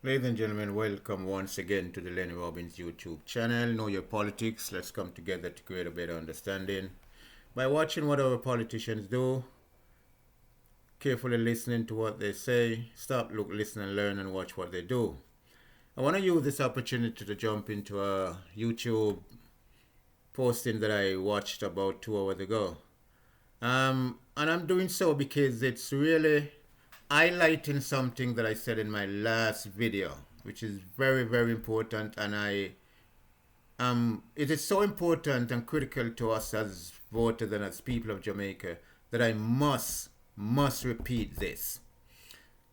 Ladies and gentlemen, welcome once again to the Lenny Robbins YouTube channel. Know your politics. Let's come together to create a better understanding by watching what our politicians do, carefully listening to what they say, stop, look, listen, and learn, and watch what they do. I want to use this opportunity to jump into a YouTube posting that I watched about 2 hours ago. And I'm doing so because it's really highlighting something that I said in my last video, which is very, very important. And it is so important and critical to us as voters and as people of Jamaica that I must repeat this.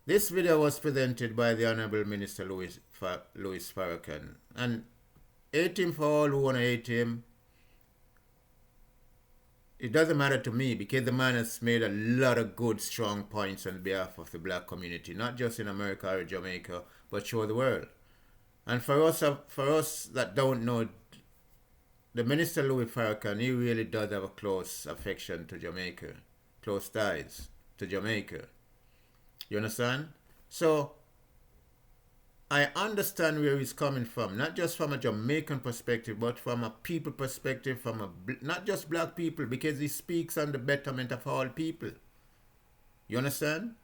This video was presented by the Honorable Minister Louis Farrakhan, and hate him for all who want to hate him. It doesn't matter to me because the man has made a lot of good, strong points on behalf of the black community, not just in America or Jamaica, but throughout the world. And for us that don't know, the Minister Louis Farrakhan, he really does have a close affection to Jamaica, close ties to Jamaica. You understand? So I understand where he's coming from, not just from a Jamaican perspective, but from a people perspective, not just black people, because he speaks on the betterment of all people. You understand?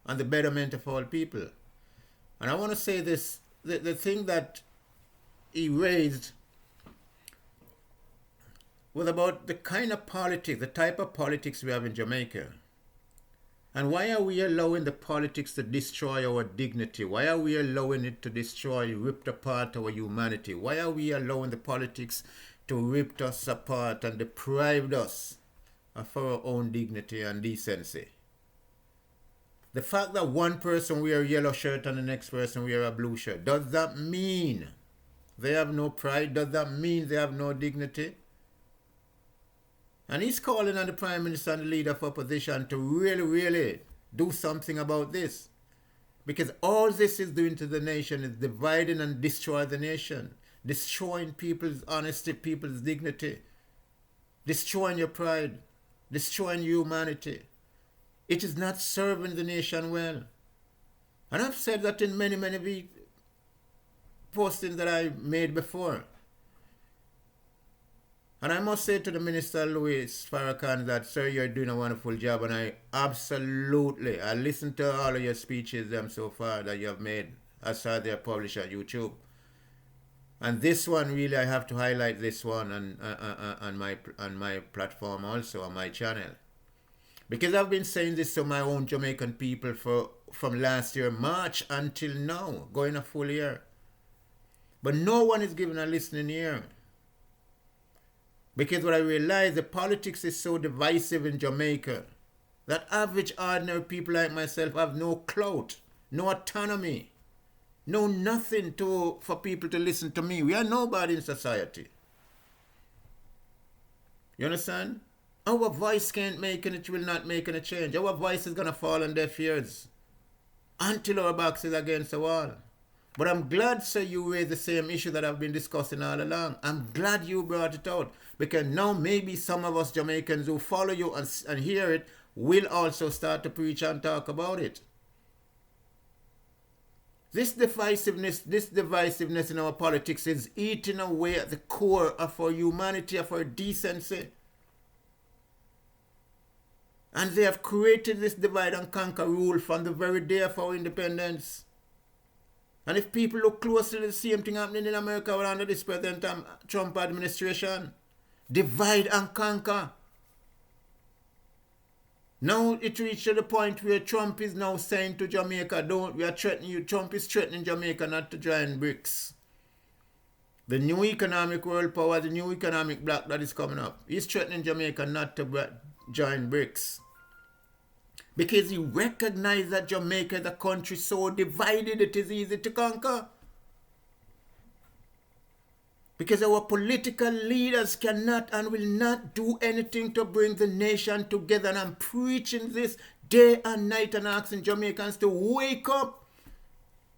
On the betterment of all people. And I want to say this, the thing that he raised was about the kind of politics, the type of politics we have in Jamaica. And why are we allowing the politics to destroy our dignity? Why are we allowing it to destroy, rip apart our humanity? Why are we allowing the politics to rip us apart and deprive us of our own dignity and decency? The fact that one person wear a yellow shirt and the next person wear a blue shirt, does that mean they have no pride? Does that mean they have no dignity? And he's calling on the Prime Minister and the Leader of Opposition to really do something about this. Because all this is doing to the nation is dividing and destroying the nation. Destroying people's honesty, people's dignity. Destroying your pride. Destroying humanity. It is not serving the nation well. And I've said that in many postings that I made before. And I must say to the Minister Louis Farrakhan that, sir, you're doing a wonderful job, and I listened to all of your speeches so far that you have made as far as they're published on YouTube. And this one, really, I have to highlight this one on my platform also, on my channel. Because I've been saying this to my own Jamaican people from last year, March, until now, going a full year. But no one is giving a listening ear. Because what I realize, the politics is so divisive in Jamaica that average, ordinary people like myself have no clout, no autonomy, no nothing for people to listen to me. We are nobody in society. You understand? Our voice can't make and it will not make any change. Our voice is going to fall on deaf ears until our backs is against the wall. But I'm glad, sir, you raised the same issue that I've been discussing all along. I'm glad you brought it out. Because now maybe some of us Jamaicans who follow you and hear it will also start to preach and talk about it. This divisiveness in our politics is eating away at the core of our humanity, of our decency. And they have created this divide and conquer rule from the very day of our independence. And if people look closely, the same thing happening in America under this President Trump administration. Divide and conquer. Now it reached to the point where Trump is now saying to Jamaica, we are threatening you. Trump is threatening Jamaica not to join BRICS. The new economic world power, the new economic bloc that is coming up. He's threatening Jamaica not to join BRICS. Because he recognized that Jamaica is a country so divided it is easy to conquer. Because our political leaders cannot and will not do anything to bring the nation together. And I'm preaching this day and night and asking Jamaicans to wake up.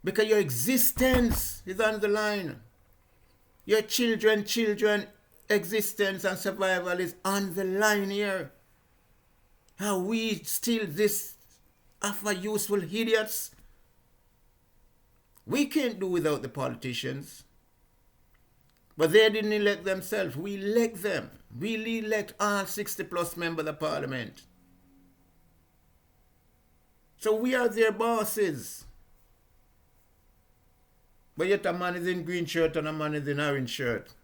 Because your existence is on the line. Your children existence and survival is on the line here. Are we still this alpha useful idiots We can't do without the politicians. But they didn't elect themselves. We elect them. We elect all 60 plus members of parliament. So we are their bosses. But yet a man is in green shirt and a man is in orange shirt.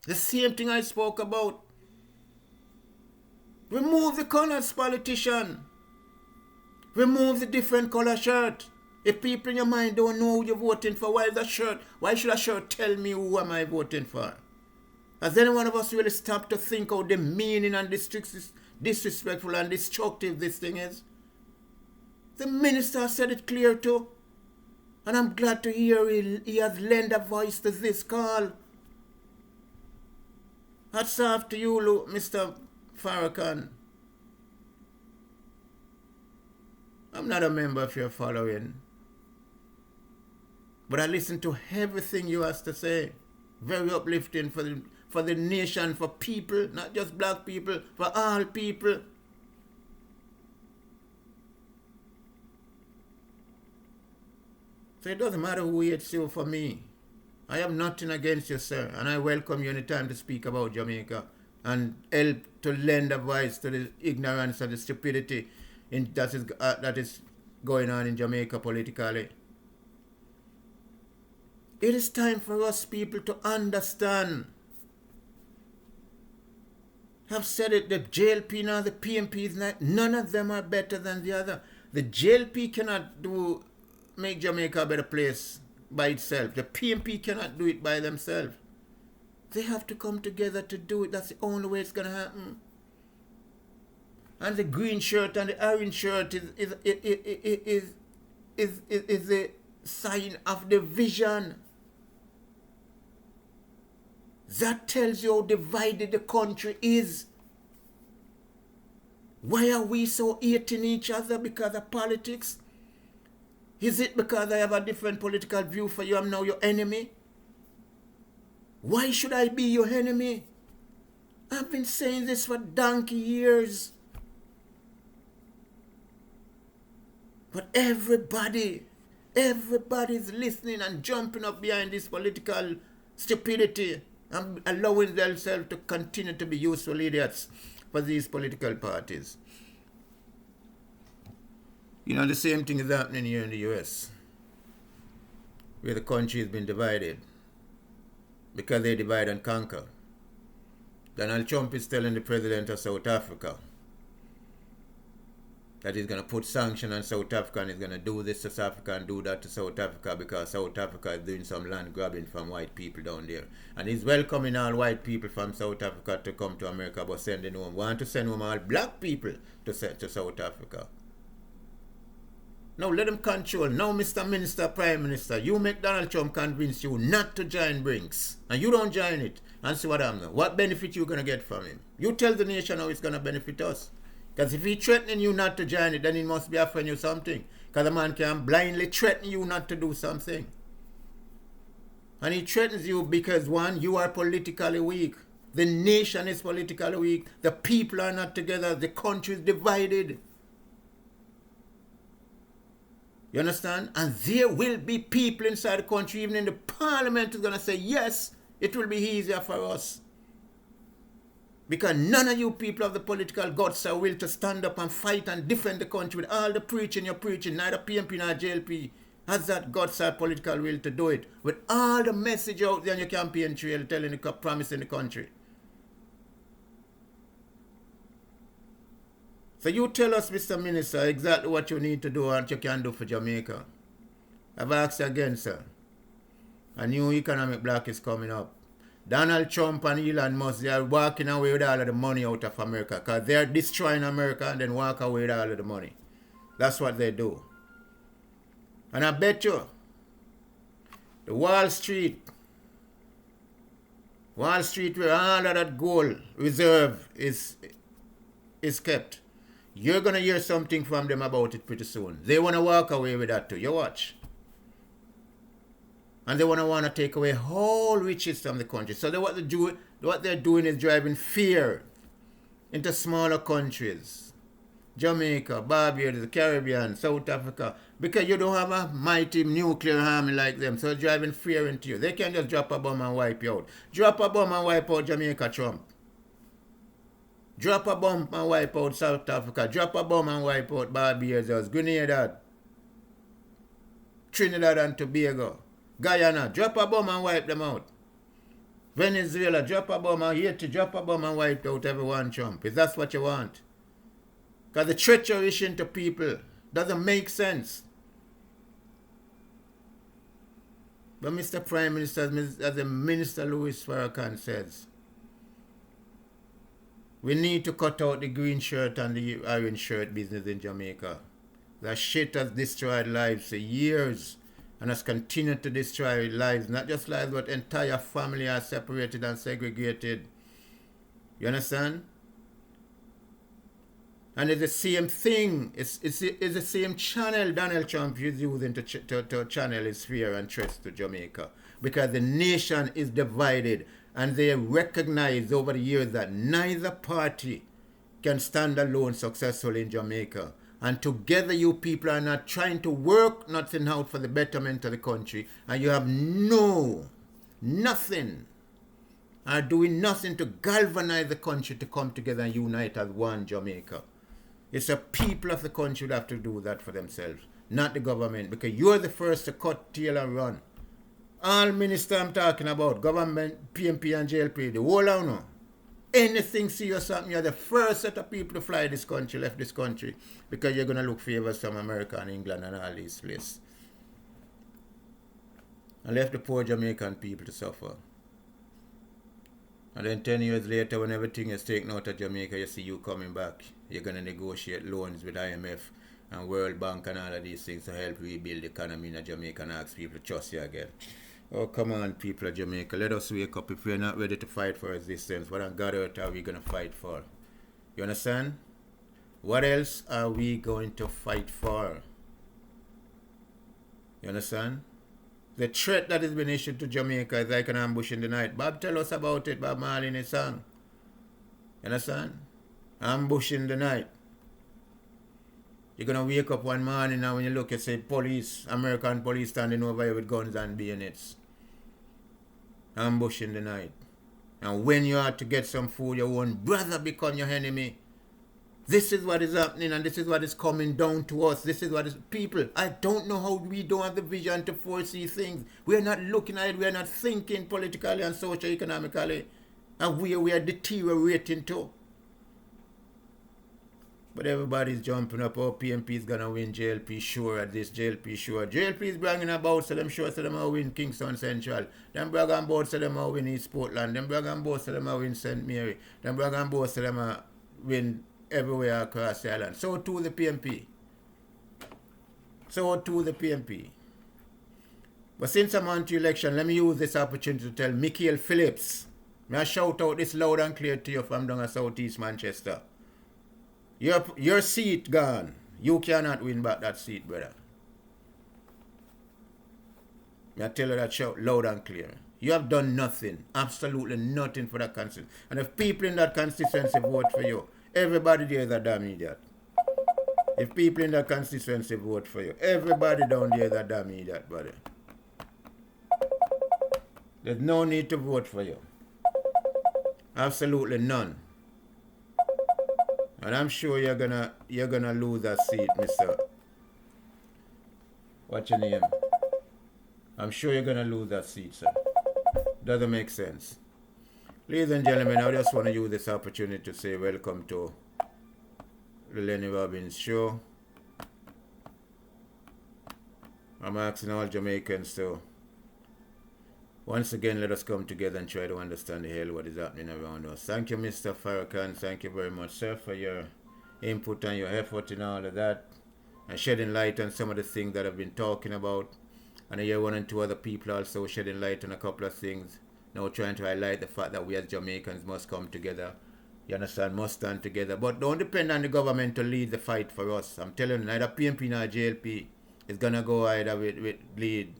The same thing I spoke about. Remove the colors, politician. Remove the different color shirt. If people in your mind don't know who you're voting for, why should a shirt tell me who am I voting for? Has any one of us really stopped to think how demeaning and disrespectful and destructive this thing is? The minister said it clear too. And I'm glad to hear he has lent a voice to this call. Hats off to you, Mr. Farrakhan. I'm not a member of your following. But I listen to everything you have to say. Very uplifting for the nation, for people, not just black people, for all people. So it doesn't matter who hates you for me. I have nothing against you, sir, and I welcome you anytime to speak about Jamaica and help to lend a voice to the ignorance and the stupidity that is going on in Jamaica politically. It is time for us people to understand. I've said it, the JLP now, the PMP, none of them are better than the other. The JLP cannot make Jamaica a better place by itself. The PMP cannot do it by themselves. They have to come together to do it. That's the only way it's going to happen. And the green shirt and the orange shirt is a sign of division. That tells you how divided the country is. Why are we so hating each other? Because of politics? Is it because I have a different political view for you, I'm now your enemy? Why should I be your enemy? I've been saying this for donkey years. But everybody's listening and jumping up behind this political stupidity and allowing themselves to continue to be useful idiots for these political parties. You know, the same thing is happening here in the US, where the country has been divided because they divide and conquer. Donald Trump is telling the president of South Africa that he's going to put sanctions on South Africa and he's going to do this to South Africa and do that to South Africa because South Africa is doing some land grabbing from white people down there. And he's welcoming all white people from South Africa to come to America, but want to send home all black people to South Africa. Now let them control. Now, Mr. Minister, Prime Minister, you make Donald Trump convince you not to join BRICS. And you don't join it. And see what happens. What benefit you going to get from him? You tell the nation how it's going to benefit us. Because if he's threatening you not to join it, then he must be offering you something. Because a man can blindly threaten you not to do something. And he threatens you because, one, you are politically weak. The nation is politically weak. The people are not together. The country is divided. You understand? And there will be people inside the country, even in the parliament, is going to say, yes, it will be easier for us. Because none of you people have the political guts or will to stand up and fight and defend the country with all the preaching you're preaching. Neither PMP nor JLP has that guts or political will to do it. With all the message out there on your campaign trail telling promising the country. So you tell us, Mr. Minister, exactly what you need to do and what you can do for Jamaica. I've asked you again, sir. A new economic bloc is coming up. Donald Trump and Elon Musk, they are walking away with all of the money out of America because they are destroying America and then walk away with all of the money. That's what they do. And I bet you, the Wall Street where all of that gold reserve is kept, you're going to hear something from them about it pretty soon. They want to walk away with that too. You watch. And they want to take away all riches from the country. So what they're doing is driving fear into smaller countries. Jamaica, Barbados, the Caribbean, South Africa. Because you don't have a mighty nuclear army like them, so it's driving fear into you. They can just drop a bomb and wipe you out. Drop a bomb and wipe out Jamaica, Trump. Drop a bomb and wipe out South Africa. Drop a bomb and wipe out Barbados, Grenada, Trinidad and Tobago, Guyana. Drop a bomb and wipe them out. Venezuela, drop a bomb, and Haiti, drop a bomb and wipe out everyone, Trump. If that's what you want. Because the treachery into people doesn't make sense. But Mr. Prime Minister, as the Minister Louis Farrakhan says, we need to cut out the green shirt and the orange shirt business in Jamaica. That shit has destroyed lives for years and has continued to destroy lives. Not just lives, but entire family are separated and segregated. You understand? And it's the same thing. It's the same channel Donald Trump is using to channel his fear and threats to Jamaica. Because the nation is divided. And they recognize over the years that neither party can stand alone successfully in Jamaica. And together you people are not trying to work nothing out for the betterment of the country. And you have nothing, are doing nothing to galvanize the country to come together and unite as one Jamaica. It's the people of the country that have to do that for themselves, not the government. Because you're the first to cut tail and run. All minister I'm talking about, government, PMP and JLP, the whole of no. Anything serious happen, you're the first set of people to fly this country, left this country, because you're going to look favors from America and England and all these places. And left the poor Jamaican people to suffer. And then 10 years later, when everything is taken out of Jamaica, you see you coming back. You're going to negotiate loans with IMF and World Bank and all of these things to help rebuild the economy in Jamaica and ask people to trust you again. Oh, come on, people of Jamaica. Let us wake up. If we're not ready to fight for existence, what on God earth are we going to fight for? You understand? What else are we going to fight for? You understand? The threat that has been issued to Jamaica is like an ambush in the night. Bob, tell us about it. Bob Marley in his song. You understand? Ambush in the night. You're going to wake up one morning now when you look, you say police, American police standing over you with guns and bayonets. Ambush in the night. And when you are to get some food, your own brother become your enemy. This is what is happening and this is what is coming down to us. This is what is... People, I don't know how we don't have the vision to foresee things. We are not looking at it. We are not thinking politically and socio-economically. And we are deteriorating too. But everybody's jumping up. Oh, PMP is going to win. JLP sure at this. JLP sure. JLP is bragging about, so them sure, so them will win Kingston Central. Them bragging about, so them will win East Portland. Them bragging about, so them will win St. Mary. Them bragging about, so them will win everywhere across the island. So too the PMP. So too the PMP. But since I'm on to election, let me use this opportunity to tell Michael Phillips. May I shout out this loud and clear to you from down at Southeast Manchester. Your seat gone. You cannot win back that seat, brother. May I tell you that shout loud and clear. You have done nothing. Absolutely nothing for that constituency. And if people in that constituency vote for you, everybody there is a damn idiot. If people in that constituency vote for you, everybody down there is a damn idiot, brother. There's no need to vote for you. Absolutely none. And I'm sure you're gonna lose that seat, Mr. What's your name? I'm sure you're gonna lose that seat, sir. Doesn't make sense. Ladies and gentlemen, I just want to use this opportunity to say welcome to the Lennie Robbins show. I'm asking all Jamaicans to once again let us come together and try to understand the hell what is happening around us. Thank you, Mr. Farrakhan. Thank you very much, sir, for your input and your effort in all of that and shedding light on some of the things that I've been talking about. And I hear one and two other people also shedding light on a couple of things. Now trying to highlight the fact that we as Jamaicans must come together. You understand? Must stand together. But don't depend on the government to lead the fight for us. I'm telling you, neither PMP nor JLP is going to go either with lead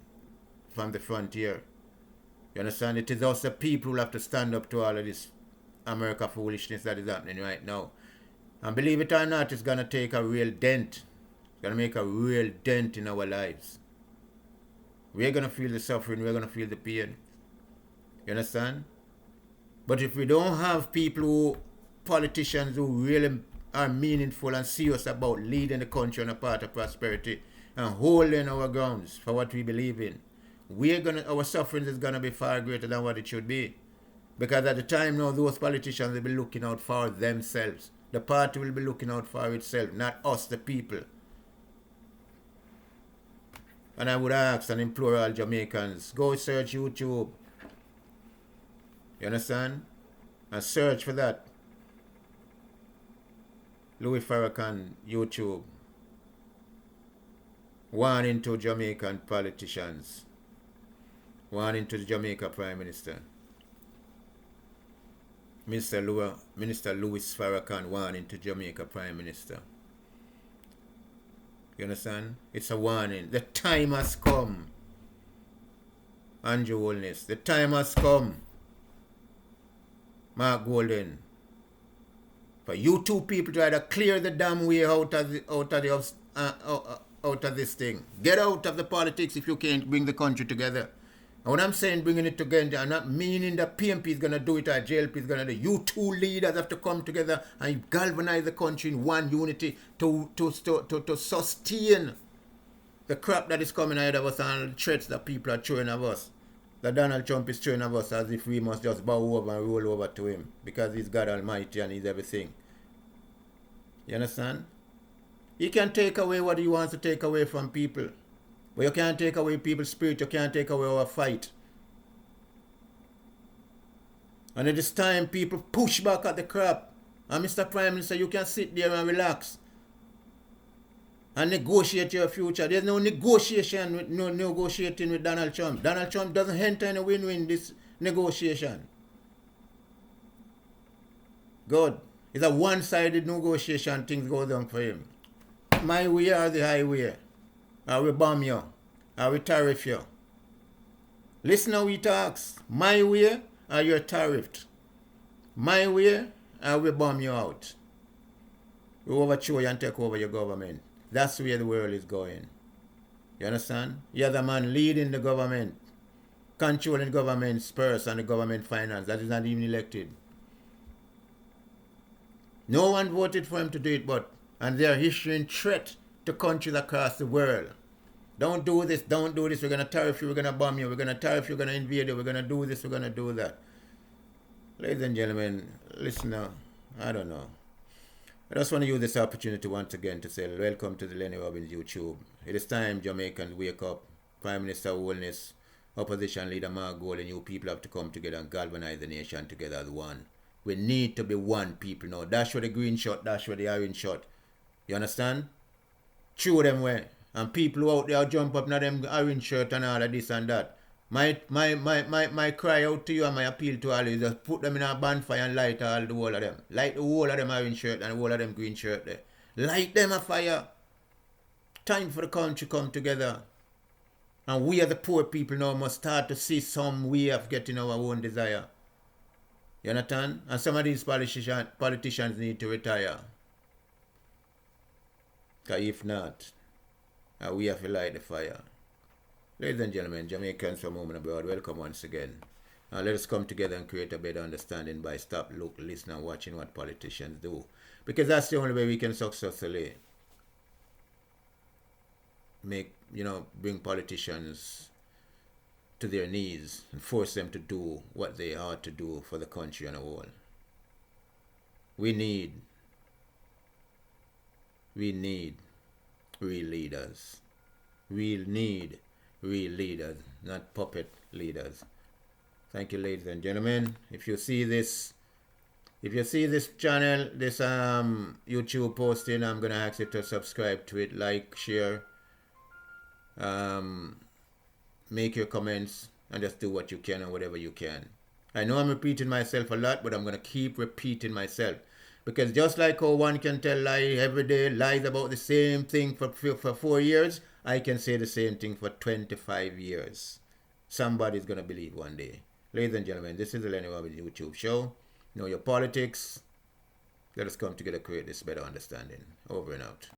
from the frontier. You understand? It is us the people who have to stand up to all of this America foolishness that is happening right now. And believe it or not, it's going to take a real dent. It's Gonna make a real dent in our lives. We're gonna feel the suffering, we're gonna feel the pain. You understand? But if we don't have people who, politicians who really are meaningful and serious about leading the country on a path of prosperity and holding our grounds for what we believe in, our suffering is gonna be far greater than what it should be. Because at the time now, those politicians will be looking out for themselves. The party will be looking out for itself, not us, the people. And I would ask and implore all Jamaicans, go search YouTube. You understand? And search for that. Louis Farrakhan, YouTube. Warning to Jamaican politicians. Warning to the Jamaica Prime Minister. Minister Louis Farrakhan warning to Jamaica Prime Minister. You understand? It's a warning. The time has come. Andrew Holness. The time has come. Mark Golden. For you two people to either clear the damn way out of this thing. Get out of the politics if you can't bring the country together. And when I'm saying bringing it together, I'm not meaning that PMP is going to do it or JLP is going to do it. You two leaders have to come together and galvanize the country in one unity to sustain the crap that is coming ahead of us and the threats that people are throwing at us. That Donald Trump is throwing at us as if we must just bow over and roll over to him because he's God Almighty and he's everything. You understand? He can take away what he wants to take away from people. But you can't take away people's spirit. You can't take away our fight. And at this time, people push back at the crap. And Mr. Prime Minister, you can sit there and relax. And negotiate your future. There's no negotiating with Donald Trump. Donald Trump doesn't enter in a win-win this negotiation. Good. It's a one-sided negotiation. Things go down for him. My way or the highway. I will bomb you. I will tariff you. Listen how he talks. My way or you're tariffed. My way I will bomb you out. We overthrow you and take over your government. That's where the world is going. You understand? You're the man leading the government. Controlling government's purse and the government finance. That is not even elected. No one voted for him to do it, and they are issuing threat to countries across the world. Don't do this, we're going to tariff you, we're going to bomb you, we're going to tariff you, we're going to invade you, we're going to do this, we're going to do that. Ladies and gentlemen, listen now, I don't know. I just want to use this opportunity once again to say welcome to the Lennie Robbins YouTube. It is time Jamaicans wake up. Prime Minister Holness, Opposition Leader Mark Golden, you people have to come together and galvanize the nation together as one. We need to be one people now. Dash with the green shot, dash with the orange shot. You understand? Throw them way. And people who out there jump up now them orange shirt and all of this and that. My cry out to you and my appeal to all is just put them in a bonfire and light all the whole of them. Light the whole of them orange shirt and the whole of them green shirt there. Light them a fire. Time for the country come together. And we as the poor people now must start to see some way of getting our own desire. You understand? And some of these politicians need to retire. Because if not, we have to light the fire. Ladies and gentlemen, Jamaicans from home and abroad, welcome once again. Now let us come together and create a better understanding by stop, look, listen and watching what politicians do. Because that's the only way we can successfully bring politicians to their knees and force them to do what they ought to do for the country on a whole. We need real leaders. We need real leaders, not puppet leaders. Thank you, ladies and gentlemen. If you see this channel, this YouTube posting, I'm gonna ask you to subscribe to it, like, share, make your comments, and just do what you can and whatever you can. I know I'm repeating myself a lot, but I'm gonna keep repeating myself. Because just like how one can tell lies every day, lies about the same thing for 4 years, I can say the same thing for 25 years. Somebody's going to believe one day. Ladies and gentlemen, this is the Lennie Robbins YouTube show. Know your politics. Let us come together, create this better understanding. Over and out.